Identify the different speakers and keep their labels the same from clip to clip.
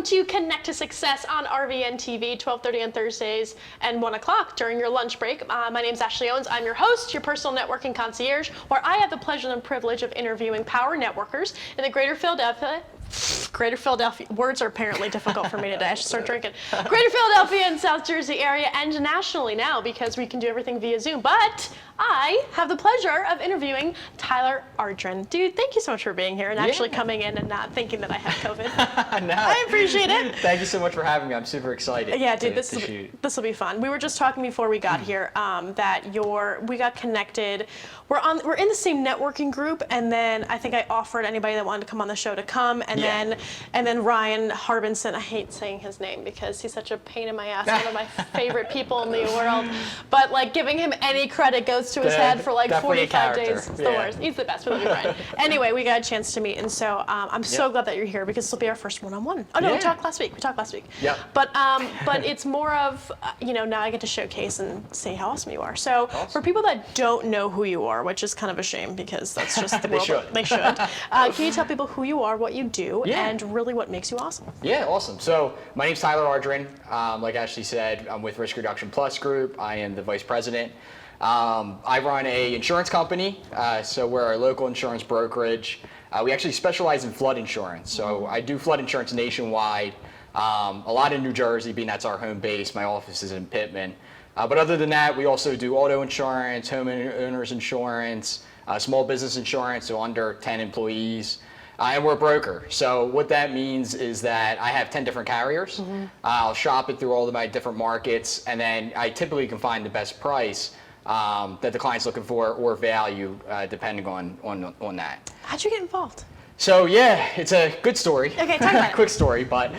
Speaker 1: to Connect to Success on RVN TV, 12:30 on Thursdays and 1 o'clock during your lunch break. My name's Ashley Owens. I'm your host, your personal networking concierge, where I have the pleasure and privilege of interviewing power networkers in the Greater Philadelphia, words are apparently difficult for me today. I should start drinking. Greater Philadelphia and South Jersey area, and nationally now because we can do everything via Zoom. But I have the pleasure of interviewing Tyler Ardron. Dude, thank you so much for being here and actually coming in and not thinking that I have COVID.
Speaker 2: No.
Speaker 1: I appreciate it.
Speaker 2: Thank you so much for having me. I'm super excited.
Speaker 1: Yeah, dude, this will be fun. We were just talking before we got here that we got connected. We're in the same networking group, and then I think I offered anybody that wanted to come on the show to come, and then Ryan Harbinson. I hate saying his name because he's such a pain in my ass. One of my favorite people in the world. But like giving him any credit goes to his head for like 45 days. It's the worst. He's the best. We love you, Ryan. Anyway, we got a chance to meet, and so I'm so glad that you're here because this will be our first one-on-one. Oh no, we talked last week.
Speaker 2: Yeah.
Speaker 1: But it's more of now I get to showcase and say how awesome you are. So for people that don't know who you are, which is kind of a shame because that's just the world. They should. Can you tell people who you are, what you do, and really what makes you awesome?
Speaker 2: Yeah, awesome. So my name's Tyler Ardron. Like Ashley said, I'm with Risk Reduction Plus Group. I am the vice president. I run a insurance company, so we're a local insurance brokerage. We actually specialize in flood insurance. So I do flood insurance nationwide. A lot in New Jersey, being that's our home base. My office is in Pittman. But other than that, we also do auto insurance, homeowners insurance, small business insurance, so under 10 employees. And we're a broker. So what that means is that I have 10 different carriers. I'll shop it through all of my different markets, and then I typically can find the best price that the client's looking for or value, depending on that.
Speaker 1: How'd you get involved?
Speaker 2: So yeah, it's a good story.
Speaker 1: Okay, talk about it.
Speaker 2: Quick story, but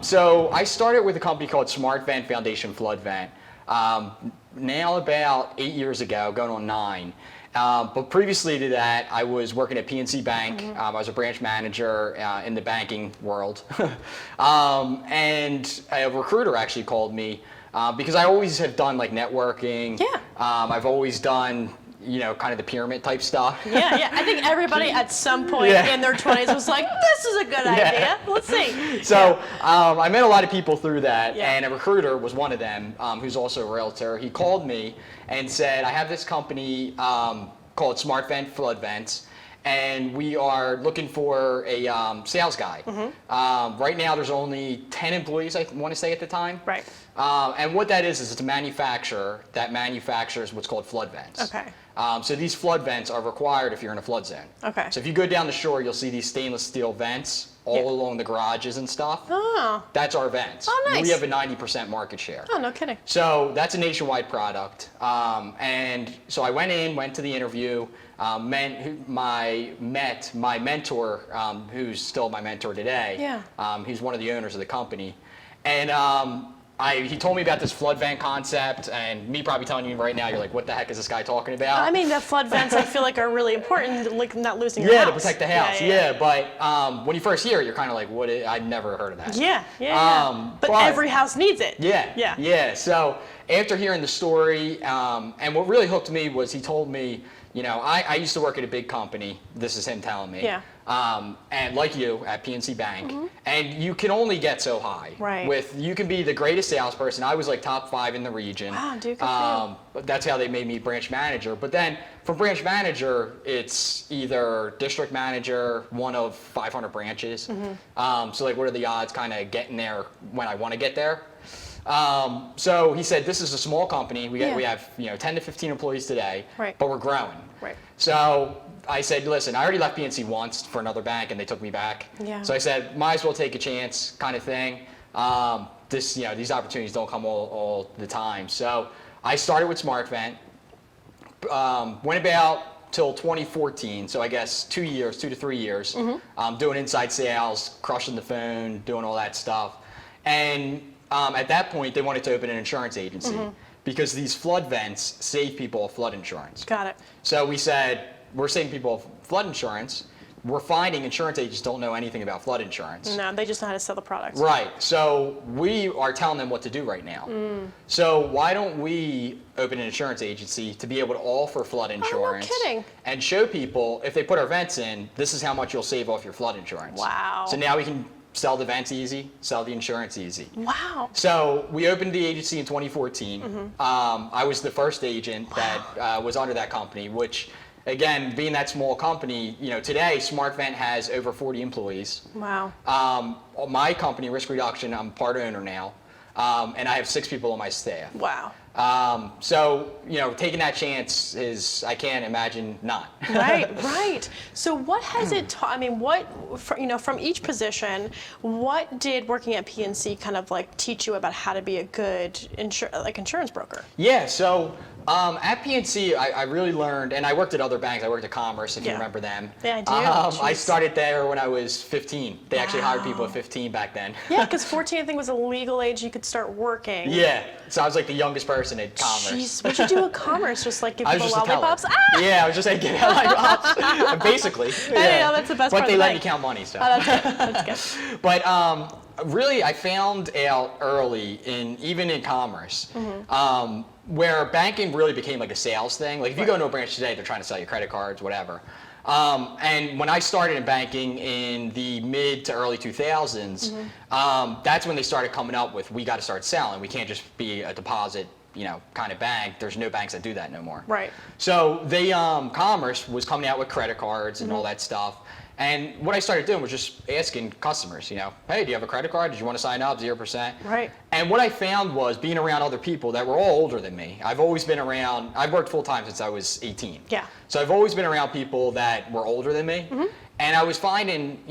Speaker 2: so I started with a company called Smart Vent Foundation Flood Vent. Now about 8 years ago, going on 9. But previously to that, I was working at PNC Bank. I was a branch manager in the banking world. And a recruiter actually called me because I always have done like networking.
Speaker 1: Yeah.
Speaker 2: I've always done kind of the pyramid type stuff.
Speaker 1: Yeah. I think everybody at some point in their 20s was like, this is a good idea. Let's see.
Speaker 2: So I met a lot of people through that, and a recruiter was one of them, who's also a realtor. He called me and said, I have this company called Smart Vent Flood Vents, and we are looking for a sales guy. Right now there's only 10 employees, I want to say, at the time.
Speaker 1: Right.
Speaker 2: And what that is it's a manufacturer that manufactures what's called flood vents.
Speaker 1: Okay.
Speaker 2: So these flood vents are required if you're in a flood zone.
Speaker 1: Okay.
Speaker 2: So if you go down the shore, you'll see these stainless steel vents all along the garages and stuff.
Speaker 1: Oh.
Speaker 2: That's our vents.
Speaker 1: Oh, nice.
Speaker 2: We have a 90% market share.
Speaker 1: Oh, no kidding.
Speaker 2: So that's a nationwide product. And so I went to the interview, met my mentor, who's still my mentor today.
Speaker 1: Yeah.
Speaker 2: He's one of the owners of the company. And he told me about this flood vent concept, and me probably telling you right now, you're like, what the heck is this guy talking about?
Speaker 1: I mean, the flood vents I feel like are really important, like not losing your house.
Speaker 2: Yeah, to protect the house. Yeah. But when you first hear it, you're kind of like, what? I'd never heard of that.
Speaker 1: Yeah. But every house needs it.
Speaker 2: Yeah. So after hearing the story, and what really hooked me was he told me, I used to work at a big company. This is him telling me.
Speaker 1: Yeah.
Speaker 2: And like you at PNC Bank, and you can only get so high.
Speaker 1: Right.
Speaker 2: You can be the greatest salesperson. I was like top 5 in the region.
Speaker 1: Wow, dude, good for you.
Speaker 2: That's how they made me branch manager. But then from branch manager, it's either district manager, one of 500 branches. So like, what are the odds kind of getting there when I want to get there? So he said, this is a small company. We have 10 to 15 employees today, but we're growing.
Speaker 1: Right.
Speaker 2: So I said, listen, I already left PNC once for another bank, and they took me back.
Speaker 1: Yeah.
Speaker 2: So I said, might as well take a chance, kind of thing. These opportunities don't come all the time. So I started with Smart Vent. Went about till 2014, so I guess 2 to 3 years, doing inside sales, crushing the phone, doing all that stuff. And at that point, they wanted to open an insurance agency because these flood vents save people flood insurance.
Speaker 1: Got it.
Speaker 2: So we said, we're saving people flood insurance. We're finding insurance agents don't know anything about flood insurance.
Speaker 1: No, they just know how to sell the product.
Speaker 2: Right. So we are telling them what to do right now. So why don't we open an insurance agency to be able to offer flood insurance?
Speaker 1: Oh, no kidding.
Speaker 2: And show people, if they put our vents in, this is how much you'll save off your flood insurance.
Speaker 1: Wow.
Speaker 2: So now we can sell the events easy, sell the insurance easy.
Speaker 1: Wow.
Speaker 2: So we opened the agency in 2014. I was the first agent that was under that company, which, again, being that small company, today SmartVent has over 40 employees.
Speaker 1: Wow.
Speaker 2: My company, Risk Reduction, I'm part owner now, and I have 6 people on my staff.
Speaker 1: Wow.
Speaker 2: So, taking that chance is, I can't imagine not.
Speaker 1: Right. So what has it taught, from each position, what did working at PNC kind of like teach you about how to be a good insurance broker?
Speaker 2: Yeah, so at PNC, I really learned, and I worked at other banks. I worked at Commerce, if you remember them.
Speaker 1: Yeah, I do.
Speaker 2: I started there when I was 15. They actually hired people at 15 back then.
Speaker 1: Yeah, because 14, I think, was a legal age you could start working.
Speaker 2: Yeah, so I was like the youngest person at Commerce.
Speaker 1: Jeez, what'd you do at Commerce? Just like give
Speaker 2: I was
Speaker 1: people
Speaker 2: just a teller.
Speaker 1: lollipops? Ah!
Speaker 2: Yeah, I was just like, get out lollipops. Basically.
Speaker 1: I know, that's the best part
Speaker 2: But
Speaker 1: of
Speaker 2: they
Speaker 1: the
Speaker 2: let
Speaker 1: bank.
Speaker 2: me count money, so.
Speaker 1: Oh, that's good.
Speaker 2: But really, I found out early, even in Commerce, where banking really became like a sales thing. Like if you go into a branch today, they're trying to sell you credit cards, whatever. And when I started in banking in the mid to early 2000s, that's when they started coming up with, we got to start selling. We can't just be a deposit, kind of bank. There's no banks that do that no more.
Speaker 1: Right.
Speaker 2: So they, Commerce was coming out with credit cards and all that stuff. And what I started doing was just asking customers, hey, do you have a credit card? Did you want to sign up? 0%?
Speaker 1: Right.
Speaker 2: And what I found was being around other people that were all older than me. I've always been around, I've worked full time since I was 18.
Speaker 1: Yeah.
Speaker 2: So I've always been around people that were older than me. And I was finding,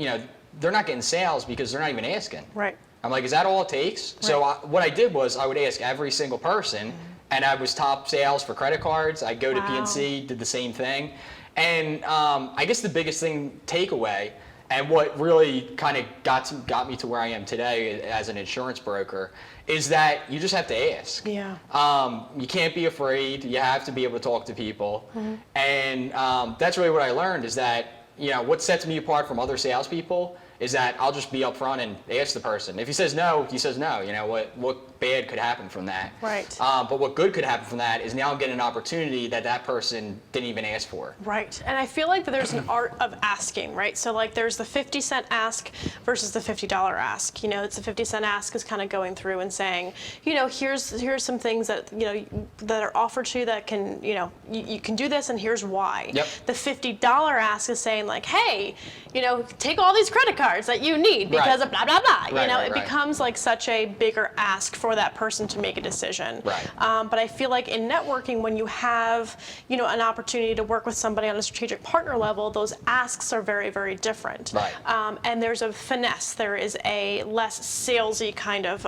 Speaker 2: they're not getting sales because they're not even asking.
Speaker 1: Right.
Speaker 2: I'm like, is that all it takes? Right. So what I did was I would ask every single person, and I was top sales for credit cards. I'd go to PNC, did the same thing. And I guess the biggest takeaway, and what really kind of got me to where I am today as an insurance broker, is that you just have to ask.
Speaker 1: Yeah.
Speaker 2: You can't be afraid. You have to be able to talk to people. And that's really what I learned, is that what sets me apart from other salespeople is that I'll just be upfront and ask the person. If he says no, he says no. What bad could happen from that?
Speaker 1: Right.
Speaker 2: But what good could happen from that is now I'm getting an opportunity that person didn't even ask for.
Speaker 1: Right. And I feel like that there's an art of asking, right? So like there's the 50-cent ask versus the $50 ask. It's a 50-cent ask is kind of going through and saying, here's some things that, that are offered to you that can, you can do this and here's why.
Speaker 2: Yep.
Speaker 1: The $50 ask is saying like, hey, take all these credit cards that you need because of blah, blah, blah. It becomes like such a bigger ask for that person to make a decision.
Speaker 2: Right.
Speaker 1: But I feel like in networking, when you have, an opportunity to work with somebody on a strategic partner level, those asks are very, very different.
Speaker 2: Right.
Speaker 1: And there's a finesse. There is a less salesy kind of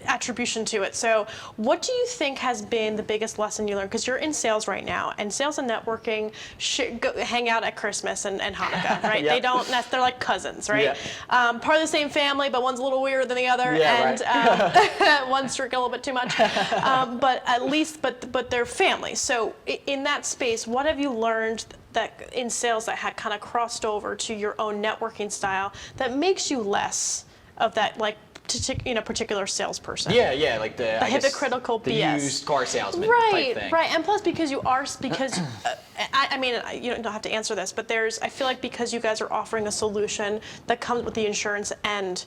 Speaker 1: attribution to it. So what do you think has been the biggest lesson you learned? Because you're in sales right now, and sales and networking hang out at Christmas and Hanukkah, right?
Speaker 2: Yep.
Speaker 1: They don't, they're like cousins, right?
Speaker 2: Yeah.
Speaker 1: Part of the same family, but one's a little weirder than the other,
Speaker 2: Yeah,
Speaker 1: and one's drinking a little bit too much. But at least, but they're family. So in that space, what have you learned that in sales that had kind of crossed over to your own networking style that makes you less of that, like, particular salesperson?
Speaker 2: Yeah, like the
Speaker 1: hypocritical
Speaker 2: the
Speaker 1: BS.
Speaker 2: used car salesman type thing.
Speaker 1: Right, and plus because you don't have to answer this, but I feel like because you guys are offering a solution that comes with the insurance and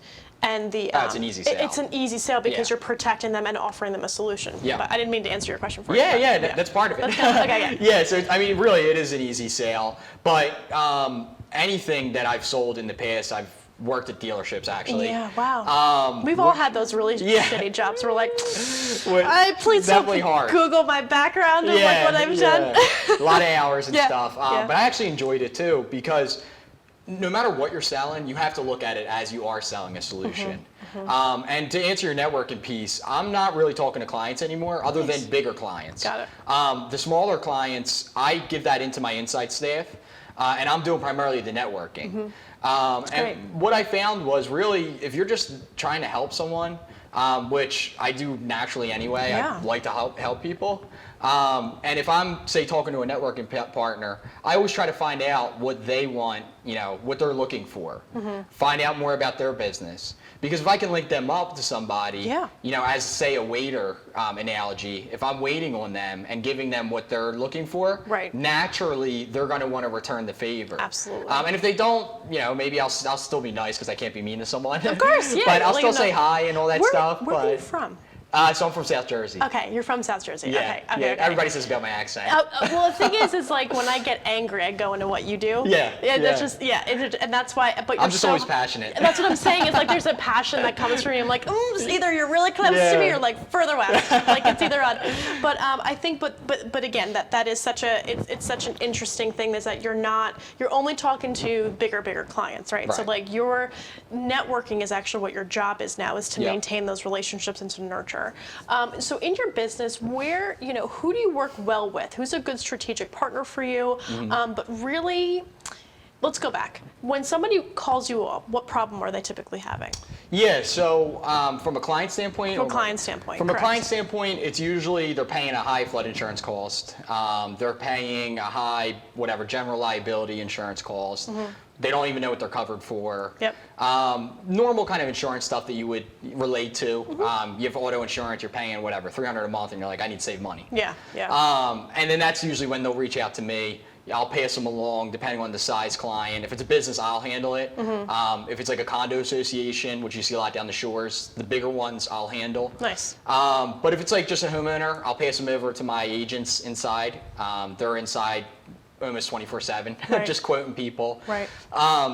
Speaker 1: the
Speaker 2: it's an easy sale.
Speaker 1: It's an easy sale because you're protecting them and offering them a solution.
Speaker 2: Yeah.
Speaker 1: But I didn't mean to answer your question for you.
Speaker 2: That's part of it.
Speaker 1: Okay,
Speaker 2: Yeah, so really it is an easy sale, but anything that I've sold in the past, I've worked at dealerships actually.
Speaker 1: Yeah, wow. We've all had those really shitty jobs. We're like, please
Speaker 2: definitely
Speaker 1: don't
Speaker 2: hard.
Speaker 1: Google my background and what I've done.
Speaker 2: A lot of hours and stuff.
Speaker 1: Yeah.
Speaker 2: But I actually enjoyed it too, because no matter what you're selling, you have to look at it as you are selling a solution. And to answer your networking piece, I'm not really talking to clients anymore other than bigger clients.
Speaker 1: Got it.
Speaker 2: The smaller clients, I give that into my insight staff, and I'm doing primarily the networking. And what I found was really, if you're just trying to help someone, which I do naturally anyway, I like to help people. And if I'm, say, talking to a networking partner, I always try to find out what they want, what they're looking for. Find out more about their business. Because if I can link them up to somebody, as, say, a waiter analogy, if I'm waiting on them and giving them what they're looking for, naturally they're going to want to return the favor.
Speaker 1: Absolutely.
Speaker 2: And if they don't, maybe I'll still be nice because I can't be mean to someone.
Speaker 1: Of course, yeah.
Speaker 2: But I'll
Speaker 1: like,
Speaker 2: still say hi and all that stuff.
Speaker 1: Where are you
Speaker 2: But
Speaker 1: from?
Speaker 2: so I'm from South Jersey.
Speaker 1: Okay, you're from South Jersey.
Speaker 2: Yeah,
Speaker 1: Okay.
Speaker 2: Everybody says about my accent.
Speaker 1: Well, the thing is like when I get angry, I go into what you do. That's just and that's why. But
Speaker 2: I'm just always passionate.
Speaker 1: That's what I'm saying. It's like there's a passion that comes from you. I'm like, either you're really close to me or like further west. Like it's either on. But I think, but again, that is such it's such an interesting thing is that you're only talking to bigger clients, right? So like your networking is actually what your job is now is to maintain those relationships and to nurture. So in your business, where, who do you work well with? Who's a good strategic partner for you? But really, let's go back. When somebody calls you up, what problem are they typically having?
Speaker 2: Yeah, so from a client standpoint?
Speaker 1: From a client standpoint,
Speaker 2: From a client standpoint, it's usually they're paying a high flood insurance cost. They're paying a high, general liability insurance cost. They don't even know what they're covered for.
Speaker 1: Yep.
Speaker 2: Normal kind of insurance stuff that you would relate to. You have auto insurance, you're paying $300 a month, and you're like, I need to save money.
Speaker 1: Yeah.
Speaker 2: And then that's usually when they'll reach out to me. I'll pass them along depending on the size client. If it's a business, I'll handle it. If it's like a condo association, which you see a lot down the shores, the bigger ones I'll handle.
Speaker 1: Nice.
Speaker 2: But if it's like just a homeowner, I'll pass them over to my agents inside. They're inside almost 24/7, just quoting people.
Speaker 1: Right.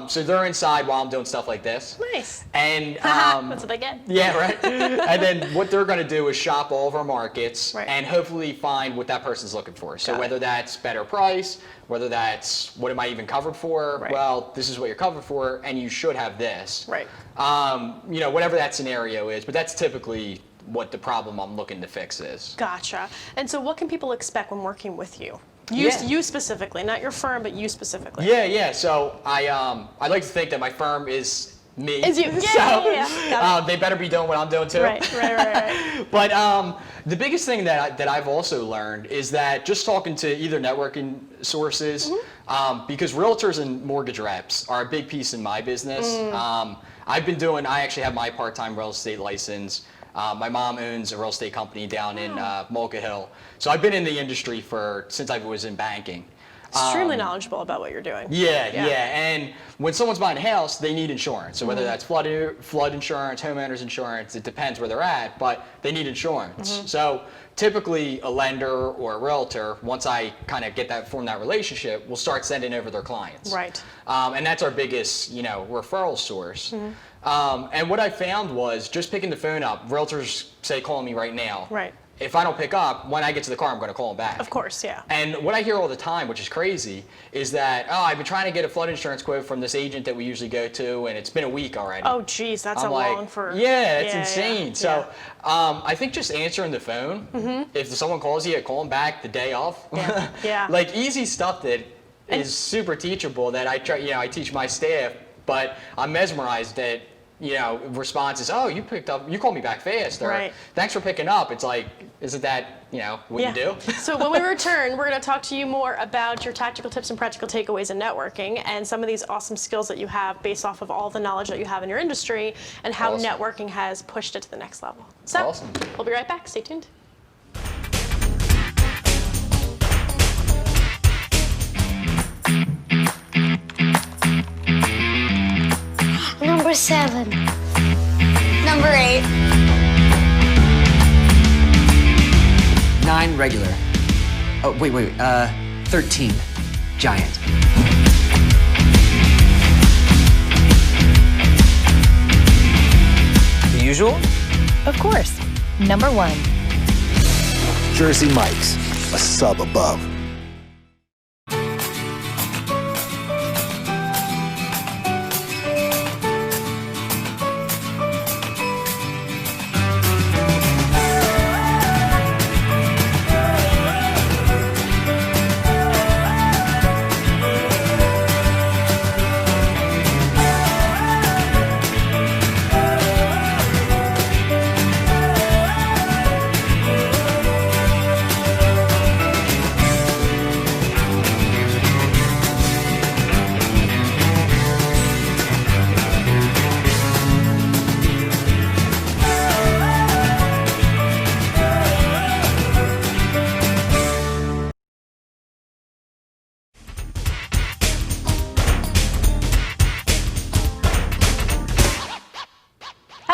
Speaker 2: So they're inside while I'm doing stuff like this.
Speaker 1: Nice.
Speaker 2: And
Speaker 1: that's what I get.
Speaker 2: Yeah, right. And then what they're going to do is shop all of our markets
Speaker 1: Right.
Speaker 2: and hopefully find what that person's looking for. So whether that's better price, whether that's what am I even covered for?
Speaker 1: Right.
Speaker 2: Well, this is what you're covered for, and you should have this.
Speaker 1: Right.
Speaker 2: Whatever that scenario is, but that's typically what the problem I'm looking to fix is.
Speaker 1: Gotcha. And so what can people expect when working with you? You specifically, not your firm, but you specifically.
Speaker 2: Yeah. So I like to think that my firm is me.
Speaker 1: Is you? Yeah.
Speaker 2: They better be doing what I'm doing too.
Speaker 1: Right.
Speaker 2: But the biggest thing that I've also learned is that just talking to either networking sources, because realtors and mortgage reps are a big piece in my business. I actually have my part-time real estate license. My mom owns a real estate company down in Mulga Hill. So I've been in the industry since I was in banking.
Speaker 1: Extremely knowledgeable about what you're doing.
Speaker 2: Yeah. And when someone's buying a house, they need insurance. So whether that's flood insurance, homeowners insurance, it depends where they're at, but they need insurance. So typically a lender or a realtor, once I kind of form that relationship, will start sending over their clients.
Speaker 1: Right.
Speaker 2: And that's our biggest, referral source. And what I found was just picking the phone up, realtors say, call me right now.
Speaker 1: Right.
Speaker 2: If I don't pick up, when I get to the car, I'm going to call them back.
Speaker 1: Of course, yeah.
Speaker 2: And what I hear all the time, which is crazy, is that, I've been trying to get a flood insurance quote from this agent that we usually go to, and it's been a week already.
Speaker 1: Oh, geez, that's long for...
Speaker 2: Yeah, it's insane. So I think just answering the phone, if someone calls you, call them back the day off.
Speaker 1: Yeah.
Speaker 2: Like easy stuff that is super teachable that I teach my staff, but I'm mesmerized that responses, you called me back fast, or thanks for picking up. It's like, isn't that, what you do?
Speaker 1: So when we return, we're going to talk to you more about your tactical tips and practical takeaways in networking and some of these awesome skills that you have based off of all the knowledge that you have in your industry and how networking has pushed it to the next level. So we'll be right back. Stay tuned.
Speaker 3: Number 7. Number 8.
Speaker 4: 9 regular. Oh, wait. 13 giant. The usual?
Speaker 5: Of course. Number 1.
Speaker 6: Jersey Mike's, a sub above.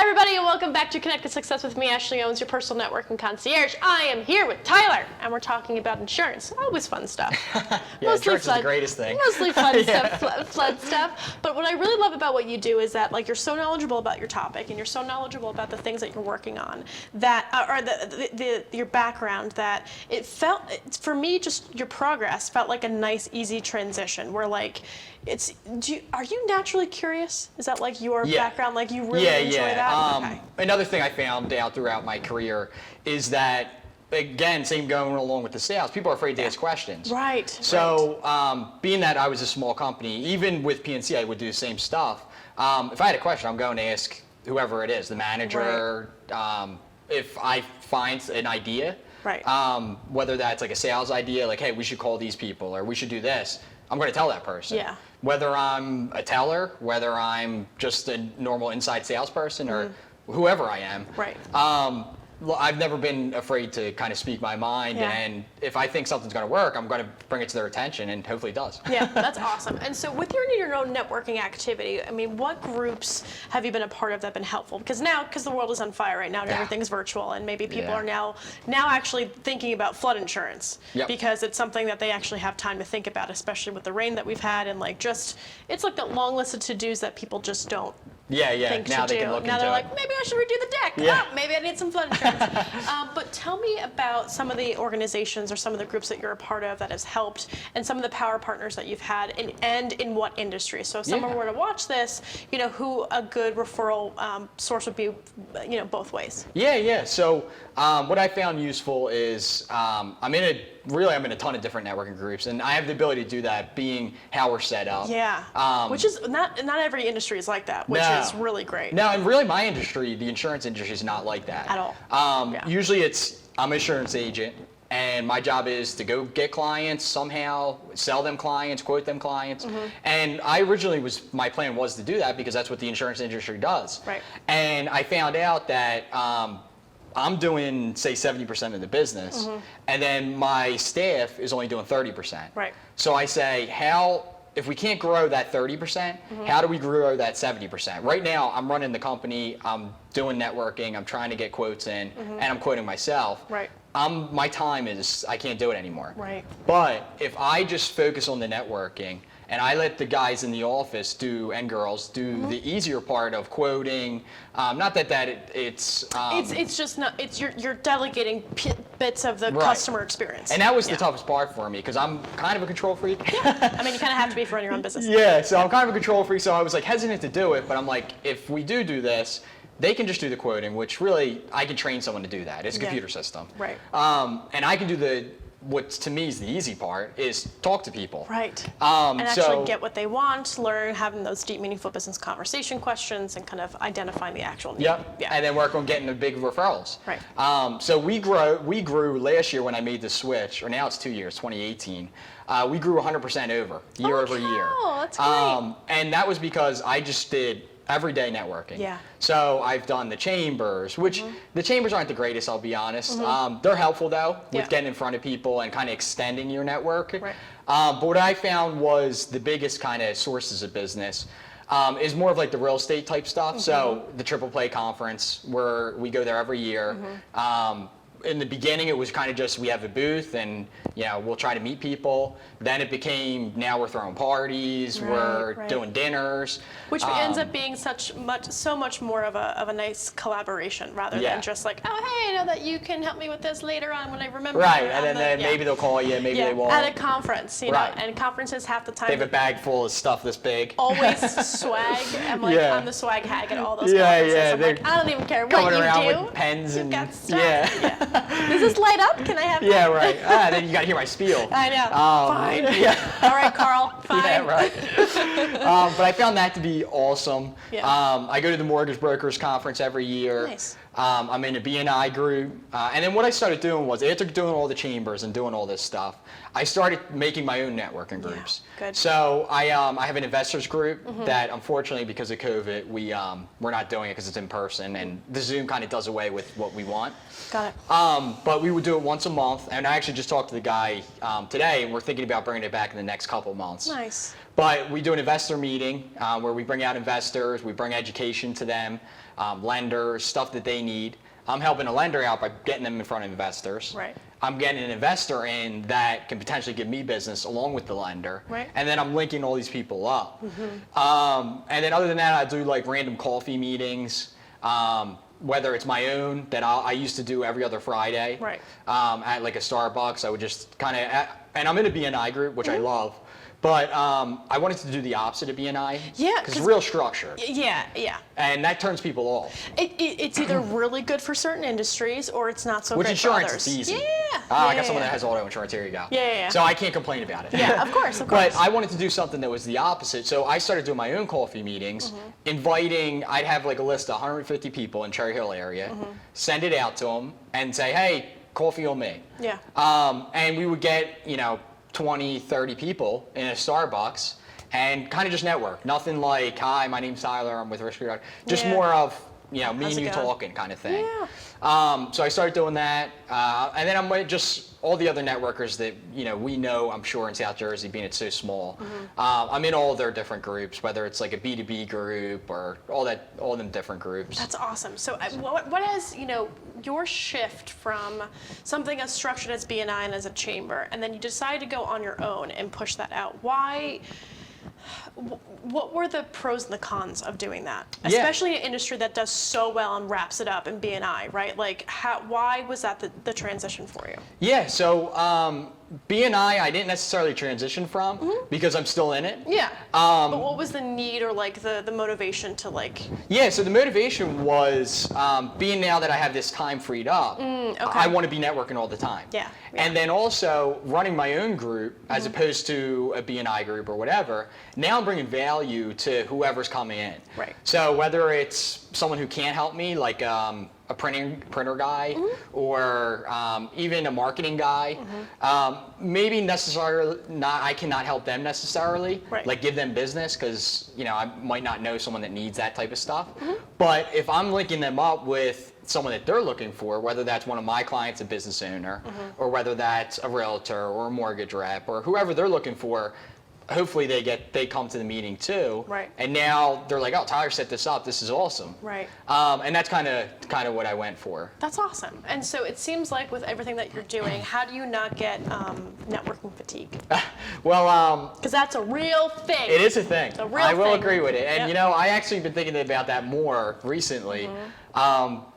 Speaker 1: everybody, and welcome back to Connected Success with me, Ashley Owens, your personal networking concierge. I am here with Tyler, and we're talking about insurance. Always fun stuff.
Speaker 2: Yeah, insurance is the greatest thing.
Speaker 1: Mostly fun stuff, fun stuff. But what I really love about what you do is that, like, you're so knowledgeable about your topic, and you're so knowledgeable about the things that you're working on, that your background, that it felt, for me, just your progress felt like a nice, easy transition. Where like, are you naturally curious? Is that like your background? Like you really enjoy that? Okay.
Speaker 2: Another thing I found out throughout my career is that, again, same going along with the sales, people are afraid to ask questions.
Speaker 1: Right.
Speaker 2: So being that I was a small company, even with PNC, I would do the same stuff. If I had a question, I'm going to ask whoever it is, the manager. Right. If I find an idea,
Speaker 1: right.
Speaker 2: Whether that's like a sales idea, like, hey, we should call these people, or we should do this, I'm going to tell that person.
Speaker 1: Yeah.
Speaker 2: Whether I'm a teller, whether I'm just a normal inside salesperson, or whoever I am.
Speaker 1: Right.
Speaker 2: I've never been afraid to kind of speak my mind, and if I think something's going to work, I'm going to bring it to their attention, and hopefully it does.
Speaker 1: Yeah, that's awesome. And so with your own networking activity, I mean, what groups have you been a part of that have been helpful? Because the world is on fire right now, and everything's virtual, and maybe people are now actually thinking about flood insurance, because it's something that they actually have time to think about, especially with the rain that we've had, and like it's like that long list of to-dos that people just don't think
Speaker 2: now
Speaker 1: to
Speaker 2: they
Speaker 1: do.
Speaker 2: can look
Speaker 1: Now
Speaker 2: into
Speaker 1: they're
Speaker 2: it.
Speaker 1: like, maybe I should redo the deck.
Speaker 2: Yeah.
Speaker 1: Oh, maybe I need some flood insurance. But tell me about some of the organizations or some of the groups that you're a part of that has helped, and some of the power partners that you've had, and in what industry. So if someone were to watch this, who a good referral source would be, both ways.
Speaker 2: So what I found useful is I'm in a ton of different networking groups, and I have the ability to do that, being how we're set up.
Speaker 1: Yeah. Which is not every industry is like that, which is really great.
Speaker 2: No, and really my industry, the insurance industry, is not like that
Speaker 1: at all.
Speaker 2: Usually I'm an insurance agent, and my job is to go get clients somehow, sell them clients, quote them clients. And my plan was to do that because that's what the insurance industry does.
Speaker 1: Right.
Speaker 2: And I found out that I'm doing, say, 70% of the business, and then my staff is only doing 30%.
Speaker 1: Right.
Speaker 2: So I say, if we can't grow that 30%, how do we grow that 70%? Right now, I'm running the company, I'm doing networking, I'm trying to get quotes in, and I'm quoting myself.
Speaker 1: Right.
Speaker 2: My time I can't do it anymore.
Speaker 1: Right.
Speaker 2: But if I just focus on the networking, and I let the guys in the office and girls do the easier part of quoting. Not that it's
Speaker 1: just not. It's you're delegating bits of the customer experience.
Speaker 2: And that was the toughest part for me, because I'm kind of a control freak.
Speaker 1: I mean, you kind of have to be for running your own business.
Speaker 2: So I'm kind of a control freak. So I was like hesitant to do it, but I'm like, if we do this, they can just do the quoting, which really I can train someone to do that. It's a computer system.
Speaker 1: Right.
Speaker 2: And I can do what to me is the easy part, is talk to people.
Speaker 1: Right. And actually get what they want, learn having those deep, meaningful business conversation questions, and kind of identifying the actual need.
Speaker 2: Yep. And then work on getting the big referrals.
Speaker 1: Right.
Speaker 2: So we grew last year when I made the switch, or now it's 2 years, 2018. We grew 100% year over year.
Speaker 1: Oh, that's great.
Speaker 2: And that was because I just did everyday networking.
Speaker 1: Yeah.
Speaker 2: So I've done the chambers, which the chambers aren't the greatest, I'll be honest. They're helpful though, with getting in front of people and kind of extending your network.
Speaker 1: Right.
Speaker 2: But what I found was the biggest kind of sources of business is more of like the real estate type stuff. So the Triple Play conference, where we go there every year. In the beginning, it was kind of just, we have a booth and we'll try to meet people. Then it became, now we're throwing parties, we're doing dinners.
Speaker 1: Which ends up being so much more of a nice collaboration, rather than just like, oh, hey, I know that you can help me with this later on when I remember.
Speaker 2: Right, and then maybe they'll call you, maybe they won't.
Speaker 1: At a conference, and conferences half the time.
Speaker 2: They have a bag full of stuff this big.
Speaker 1: Always swag. I'm like, I'm the swag hag at all those conferences. I'm like, I don't even care what you do.
Speaker 2: Coming around with pens and
Speaker 1: got stuff. Does this light up? Can I have that?
Speaker 2: Yeah, right. Then you got to hear my spiel.
Speaker 1: I know. Fine.
Speaker 2: Yeah.
Speaker 1: All right, Carl. Fine.
Speaker 2: Yeah, right. But I found that to be awesome.
Speaker 1: Yeah.
Speaker 2: I go to the Mortgage Brokers Conference every year.
Speaker 1: Nice.
Speaker 2: I'm in a BNI group. And then what I started doing was, after doing all the chambers and doing all this stuff, I started making my own networking groups.
Speaker 1: Yeah, good.
Speaker 2: So I have an investors group that, unfortunately, because of COVID, we're not doing it because it's in person, and the Zoom kind of does away with what we want.
Speaker 1: Got it.
Speaker 2: But we would do it once a month, and I actually just talked to the guy today, and we're thinking about bringing it back in the next couple of months.
Speaker 1: Nice.
Speaker 2: But we do an investor meeting where we bring out investors, we bring education to them. lenders, stuff that they need. I'm helping a lender out by getting them in front of investors.
Speaker 1: Right.
Speaker 2: I'm getting an investor in that can potentially give me business along with the lender.
Speaker 1: Right.
Speaker 2: And then I'm linking all these people up. And then other than that, I do like random coffee meetings, whether it's my own that I used to do every other Friday.
Speaker 1: Right.
Speaker 2: At like a Starbucks. I would just kind of, and I'm in a BNI group, which I love. But I wanted to do the opposite of BNI.
Speaker 1: Yeah,
Speaker 2: because it's real structure.
Speaker 1: Yeah.
Speaker 2: And that turns people off.
Speaker 1: It's either really good for certain industries or it's not so
Speaker 2: With
Speaker 1: great for
Speaker 2: insurance,
Speaker 1: others.
Speaker 2: it's easy.
Speaker 1: Yeah.
Speaker 2: I got someone that has auto insurance. Here you go.
Speaker 1: Yeah.
Speaker 2: So I can't complain about it.
Speaker 1: Yeah, of course.
Speaker 2: But I wanted to do something that was the opposite. So I started doing my own coffee meetings, inviting, I'd have like a list of 150 people in Cherry Hill area, send it out to them and say, hey, coffee on me.
Speaker 1: Yeah.
Speaker 2: And we would get, 20, 30 people in a Starbucks and kind of just network. Nothing like, hi, my name's Tyler, I'm with Risk Reduction. Just more of, me and
Speaker 1: How's it
Speaker 2: you
Speaker 1: going?
Speaker 2: talking kind of thing.
Speaker 1: Yeah.
Speaker 2: So I started doing that. And then I'm with just all the other networkers that, we know, I'm sure, in South Jersey, being it's so small. I'm in all their different groups, whether it's like a B2B group or all them different groups.
Speaker 1: That's awesome. So what has, your shift from something as structured as BNI and as a chamber, and then you decided to go on your own and push that out? Why? What were the pros and the cons of doing that?
Speaker 2: Yeah.
Speaker 1: Especially in an industry that does so well and wraps it up in BNI, right? Like, why was that the transition for you?
Speaker 2: Yeah, so BNI I didn't necessarily transition from because I'm still in it.
Speaker 1: Yeah. But what was the need or like the motivation to like?
Speaker 2: Yeah, so the motivation was being now that I have this time freed up, I want to be networking all the time.
Speaker 1: Yeah.
Speaker 2: And then also running my own group as opposed to a BNI group or whatever, now I'm bringing value to whoever's coming in.
Speaker 1: Right.
Speaker 2: So whether it's someone who can't help me, like a printer guy, or even a marketing guy, maybe necessarily not. I cannot help them necessarily,
Speaker 1: Right.
Speaker 2: like give them business because I might not know someone that needs that type of stuff. But if I'm linking them up with someone that they're looking for, whether that's one of my clients, a business owner, or whether that's a realtor or a mortgage rep or whoever they're looking for, hopefully they come to the meeting too.
Speaker 1: Right.
Speaker 2: And now they're like, oh, Tyler set this up. This is awesome.
Speaker 1: Right.
Speaker 2: And that's kind of what I went for.
Speaker 1: That's awesome. And so it seems like with everything that you're doing, how do you not get networking fatigue?
Speaker 2: Well,
Speaker 1: Because that's a real thing.
Speaker 2: it is a thing.
Speaker 1: It's a real
Speaker 2: I will
Speaker 1: thing.
Speaker 2: agree with it. And
Speaker 1: Yep.
Speaker 2: I actually been thinking about that more recently,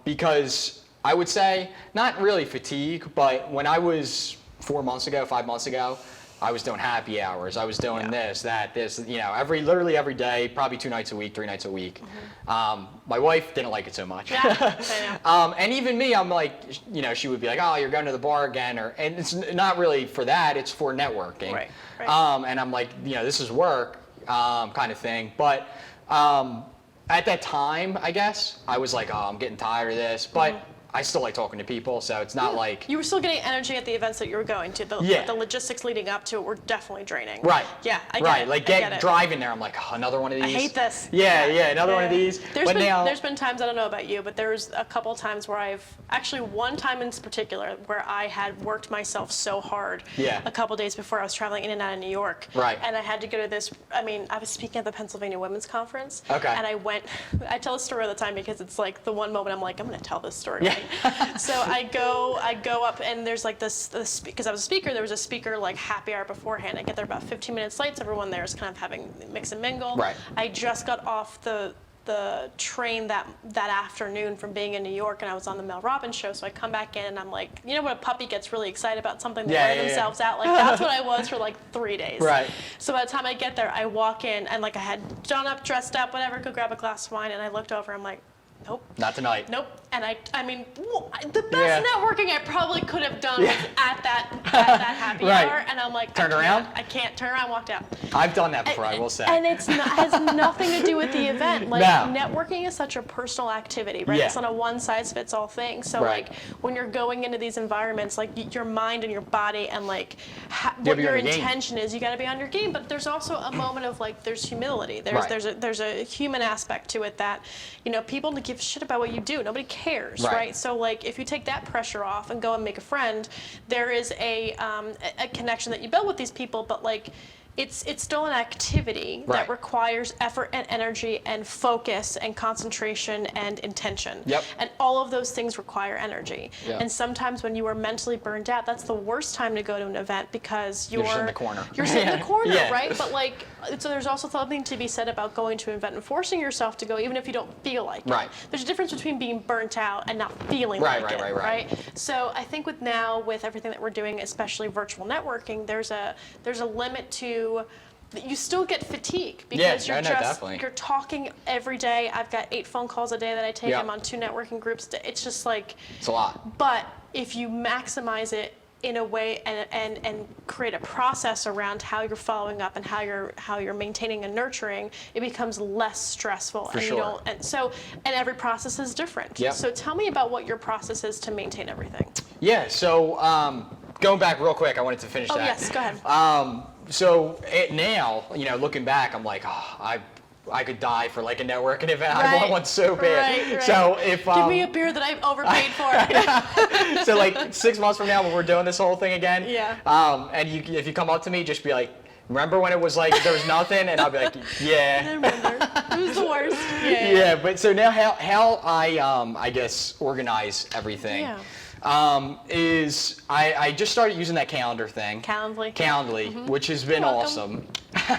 Speaker 2: because I would say not really fatigue, but when I was 5 months ago, I was doing happy hours. I was doing this, literally every day, probably 2 nights a week, 3 nights a week. My wife didn't like it so much.
Speaker 1: Yeah, I know.
Speaker 2: And even me, I'm like, she would be like, oh, you're going to the bar again, and it's not really for that. It's for networking.
Speaker 1: Right.
Speaker 2: And I'm like, this is work, kind of thing. But at that time, I guess I was like, oh, I'm getting tired of this, but. I still like talking to people, so it's not like...
Speaker 1: You were still getting energy at the events that you were going to. The logistics leading up to it were definitely draining.
Speaker 2: Right.
Speaker 1: Yeah, I get it.
Speaker 2: Like
Speaker 1: I get it.
Speaker 2: driving there, I'm like, oh, another one of these.
Speaker 1: I hate this.
Speaker 2: Yeah, another one of these.
Speaker 1: There's been times, I don't know about you, but there's a couple times where one time in particular where I had worked myself so hard a couple days before I was traveling in and out of New York.
Speaker 2: Right.
Speaker 1: And I had to go to this, I was speaking at the Pennsylvania Women's Conference.
Speaker 2: Okay.
Speaker 1: And I tell a story all the time because it's like the one moment I'm like, I'm going to tell this story.
Speaker 2: Yeah.
Speaker 1: Right? So I go up and there's like this because I was a speaker, there was a speaker like happy hour beforehand. I get there about 15 minutes late, so everyone there is kind of having mix and mingle.
Speaker 2: Right.
Speaker 1: I just got off the train that afternoon from being in New York, and I was on the Mel Robbins show, so I come back in and I'm like, when a puppy gets really excited about something, they wear themselves out, like that's what I was for like 3 days.
Speaker 2: Right.
Speaker 1: So by the time I get there, I walk in and like I had done up, dressed up, whatever, go grab a glass of wine, and I looked over, I'm like, nope.
Speaker 2: Not tonight.
Speaker 1: Nope. And the best networking I probably could have done was at that happy hour, and I'm like,
Speaker 2: Turned around?
Speaker 1: I can't turn around, walked out.
Speaker 2: I've done that before, I will say.
Speaker 1: And has nothing to do with the event. Like, networking is such a personal activity, right?
Speaker 2: Yeah.
Speaker 1: It's not a one-size-fits-all thing. So, like, when you're going into these environments, like, your mind and your body and, like, what your intention is, you got to be on your game. But there's also a moment of, like, there's humility. There's a human aspect to it that, people don't give a shit about what you do. Nobody cares, right? So, like, if you take that pressure off and go and make a friend, there is a connection that you build with these people, but, like, it's still an activity
Speaker 2: Right.
Speaker 1: that requires effort and energy and focus and concentration and intention.
Speaker 2: Yep.
Speaker 1: And all of those things require energy.
Speaker 2: Yep.
Speaker 1: And sometimes when you are mentally burned out, that's the worst time to go to an event because you're
Speaker 2: just in the corner.
Speaker 1: You're sitting in the corner,
Speaker 2: Yeah.
Speaker 1: right? But like, so there's also something to be said about going to an event and forcing yourself to go, even if you don't feel like it.
Speaker 2: Right.
Speaker 1: There's a difference between being burnt out and not feeling
Speaker 2: Right,
Speaker 1: like
Speaker 2: right,
Speaker 1: it,
Speaker 2: right.
Speaker 1: So I think with everything that we're doing, especially virtual networking, there's a limit to. You still get fatigue because
Speaker 2: Yeah, no, definitely.
Speaker 1: you're talking every day. I've got 8 phone calls a day that I take.
Speaker 2: Yeah.
Speaker 1: I'm on 2 networking groups. It's just like.
Speaker 2: It's a lot.
Speaker 1: But if you maximize it in a way and create a process around how you're following up and how you're maintaining and nurturing, it becomes less stressful.
Speaker 2: For
Speaker 1: and
Speaker 2: sure.
Speaker 1: you don't and every process is different.
Speaker 2: Yep.
Speaker 1: So tell me about what your process is to maintain everything.
Speaker 2: Yeah, so going back real quick, I wanted to finish
Speaker 1: Oh
Speaker 2: that.
Speaker 1: yes, go ahead.
Speaker 2: So now, looking back, I'm like, I could die for like a networking event. I want
Speaker 1: Right.
Speaker 2: one so bad.
Speaker 1: Right.
Speaker 2: So if
Speaker 1: Give me a beer that I've overpaid for.
Speaker 2: so like 6 months from now when we're doing this whole thing again,
Speaker 1: Yeah.
Speaker 2: and if you come up to me, just be like, remember when it was like there was nothing, and I'll be like,
Speaker 1: I
Speaker 2: yeah.
Speaker 1: remember. It was the worst. Yeah.
Speaker 2: Yeah, but so now how I guess organize everything.
Speaker 1: Yeah.
Speaker 2: Is I just started using that calendar thing.
Speaker 1: Calendly.
Speaker 2: Which has been
Speaker 1: You're welcome.
Speaker 2: awesome.
Speaker 1: You're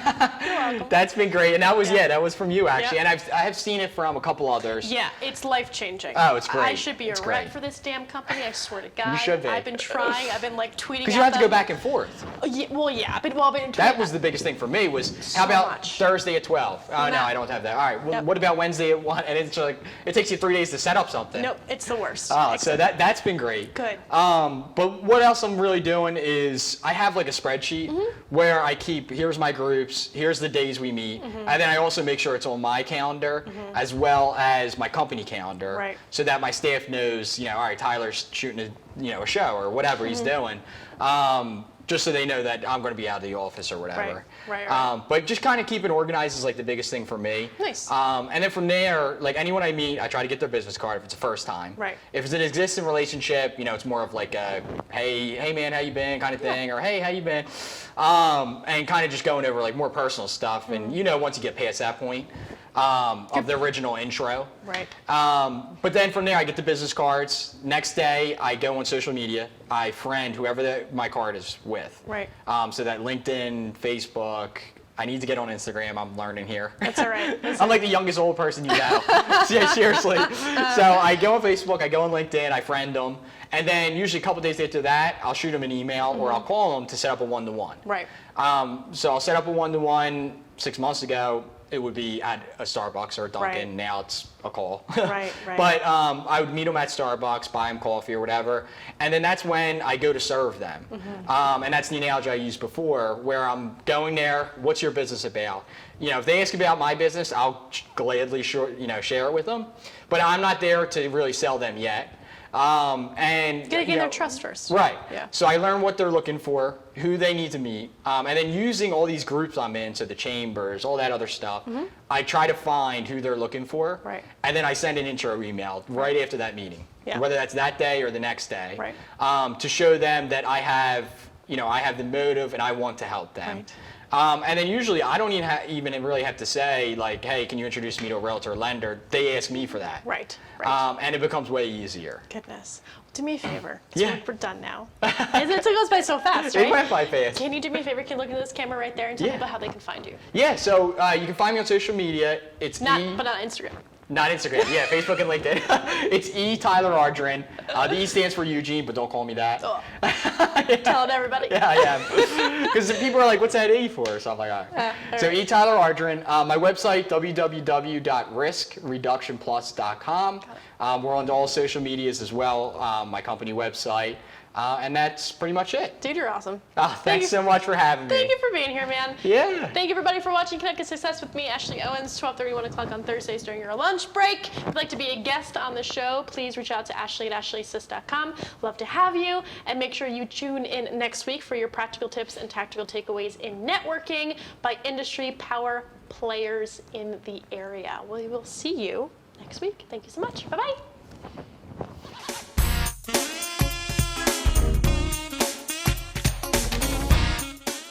Speaker 1: welcome.
Speaker 2: That's been great, and that was that was from you actually,
Speaker 1: Yeah.
Speaker 2: and I have seen it from a couple others.
Speaker 1: Yeah, it's life-changing.
Speaker 2: Oh, it's great.
Speaker 1: I should be
Speaker 2: It's
Speaker 1: a rep
Speaker 2: great.
Speaker 1: for this damn company, I swear to God.
Speaker 2: should be.
Speaker 1: I've been trying. I've been like tweeting
Speaker 2: Because you have to go back and forth.
Speaker 1: Yeah, well, yeah. I've been tweeting.
Speaker 2: That was the biggest thing for me was
Speaker 1: So
Speaker 2: how about
Speaker 1: much.
Speaker 2: Thursday at 12? Oh no,
Speaker 1: No.
Speaker 2: I don't have that. All right, well,
Speaker 1: Nope.
Speaker 2: what about Wednesday at 1? And it's like it takes you 3 days to set up something.
Speaker 1: Nope, it's the worst.
Speaker 2: Oh, so that's been great.
Speaker 1: Good.
Speaker 2: But what else I'm really doing is I have like a spreadsheet where I keep, here's my groups, here's the days we meet, and then I also make sure it's on my calendar as well as my company calendar,
Speaker 1: Right.
Speaker 2: so that my staff knows, all right, Tyler's shooting a show or whatever he's doing. Just so they know that I'm going to be out of the office or whatever.
Speaker 1: Right.
Speaker 2: But just kind of keeping organized is like the biggest thing for me.
Speaker 1: Nice.
Speaker 2: And then from there, like anyone I meet, I try to get their business card if it's a first time.
Speaker 1: Right.
Speaker 2: If it's an existing relationship, it's more of like a, hey man, how you been kind of thing, or hey, how you been? And kind of just going over like more personal stuff. And once you get past that point of the original intro.
Speaker 1: Right.
Speaker 2: But then from there, I get the business cards. Next day, I go on social media. I friend whoever my card is with.
Speaker 1: Right.
Speaker 2: So that LinkedIn, Facebook. I need to get on Instagram. I'm learning here.
Speaker 1: That's all right.
Speaker 2: I'm like the youngest old person you know. Yeah, seriously. So I go on Facebook, I go on LinkedIn, I friend them, and then usually a couple days after that, I'll shoot them an email or I'll call them to set up a one-to-one.
Speaker 1: Right.
Speaker 2: So I'll set up a one-to-one. 6 months ago, it would be at a Starbucks or a Dunkin'.
Speaker 1: Right.
Speaker 2: Now it's a call.
Speaker 1: Right.
Speaker 2: But I would meet them at Starbucks, buy them coffee or whatever, and then that's when I go to serve them. And that's the analogy I used before, where I'm going there. What's your business about? If they ask about my business, I'll gladly share it with them. But I'm not there to really sell them yet. And
Speaker 1: You gotta gain their trust first.
Speaker 2: Right.
Speaker 1: Yeah.
Speaker 2: So I learn what they're looking for, who they need to meet, and then using all these groups I'm in, so the chambers, all that other stuff, I try to find who they're looking for,
Speaker 1: Right.
Speaker 2: and then I send an intro email right after that meeting,
Speaker 1: Yeah.
Speaker 2: whether that's that day or the next day,
Speaker 1: Right.
Speaker 2: to show them that I have the motive and I want to help them.
Speaker 1: Right.
Speaker 2: And then usually I don't even really have to say like, hey, can you introduce me to a realtor or lender? They ask me for that.
Speaker 1: Right. Right.
Speaker 2: And it becomes way easier.
Speaker 1: Goodness. Do me a favor. 'Cause
Speaker 2: Yeah.
Speaker 1: We're done now. It goes by so fast, right?
Speaker 2: It went by fast.
Speaker 1: Can you do me a favor? Can you look into this camera right there and tell
Speaker 2: Yeah.
Speaker 1: people how they can find you?
Speaker 2: Yeah, so you can find me on social media. It's
Speaker 1: But not Instagram.
Speaker 2: Not Instagram. Yeah, Facebook and LinkedIn. It's Tyler Ardron. The E stands for Eugene, but don't call me that.
Speaker 1: Oh. Telling everybody.
Speaker 2: Yeah, I am. Because people are like, "What's that E for?" So I'm like, all right. So Tyler Ardron. My website www.riskreductionplus.com. We're on all social medias as well. My company website. And that's pretty much it.
Speaker 1: Dude, you're awesome.
Speaker 2: Thanks so much for having me.
Speaker 1: Thank you for being here, man.
Speaker 2: Yeah.
Speaker 1: Thank you, everybody, for watching Connected Success with me, Ashley Owens, 12:30, 1 o'clock on Thursdays during your lunch break. If you'd like to be a guest on the show, please reach out to Ashley at ashleysys.com. Love to have you. And make sure you tune in next week for your practical tips and tactical takeaways in networking by industry power players in the area. We will see you next week. Thank you so much. Bye-bye.